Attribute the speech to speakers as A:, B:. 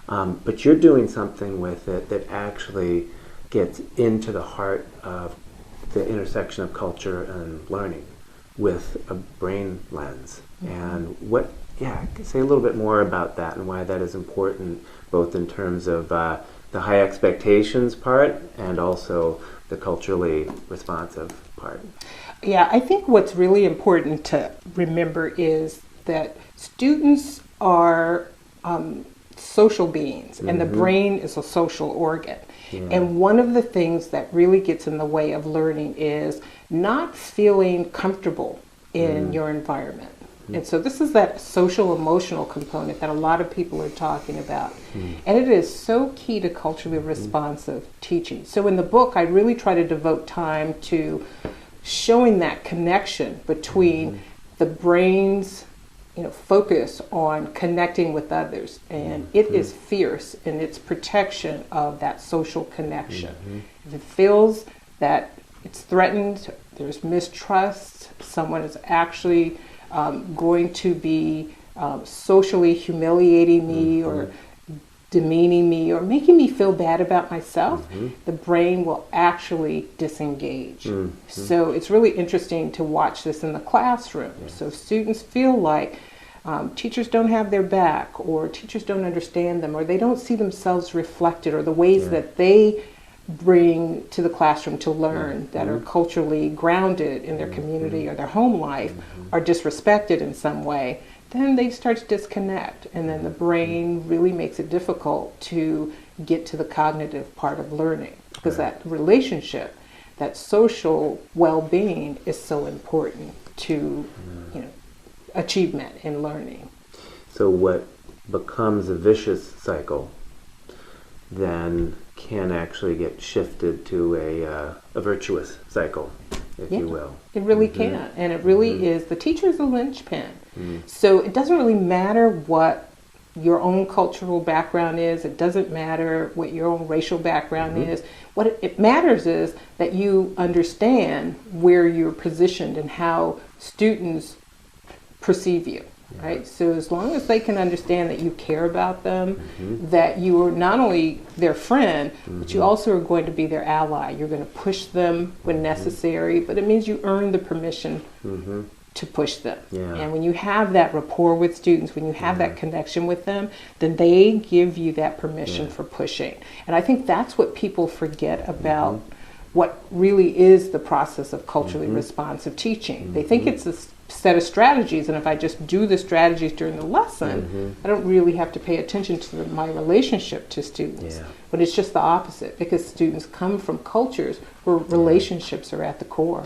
A: But you're doing something with it that actually gets into the heart of the intersection of culture and learning with a brain lens. And say a little bit more about that and why that is important, both in terms of the high expectations part and also the culturally responsive part.
B: Yeah, I think what's really important to remember is that students are social beings, and the brain is a social organ. Yeah. And one of the things that really gets in the way of learning is not feeling comfortable in your environment. And so this is that social emotional component that a lot of people are talking about. And it is so key to culturally responsive teaching. So in the book, I really try to devote time to showing that connection between the brain's focus on connecting with others. And it is fierce in its protection of that social connection. If it feels that it's threatened, there's mistrust, someone is actually going to be socially humiliating me or demeaning me or making me feel bad about myself, the brain will actually disengage. So it's really interesting to watch this in the classroom. So students feel like teachers don't have their back, or teachers don't understand them, or they don't see themselves reflected, or the ways that they bring to the classroom to learn that are culturally grounded in their community or their home life are disrespected in some way, then they start to disconnect, and then the brain really makes it difficult to get to the cognitive part of learning, because that relationship, that social well-being is so important to achievement in learning.
A: So what becomes a vicious cycle then can actually get shifted to a virtuous cycle, if you will.
B: It really can, and it really is. The teacher is a linchpin. So it doesn't really matter what your own cultural background is. It doesn't matter what your own racial background is. What it matters is that you understand where you're positioned and how students perceive you. Right? So as long as they can understand that you care about them, that you are not only their friend, but you also are going to be their ally. You're going to push them when necessary, but it means you earn the permission to push them. And when you have that rapport with students, when you have that connection with them, then they give you that permission for pushing. And I think that's what people forget about what really is the process of culturally responsive teaching. They think it's a set of strategies, and if I just do the strategies during the lesson, I don't really have to pay attention to my relationship to students. But it's just the opposite, because students come from cultures where relationships are at the core.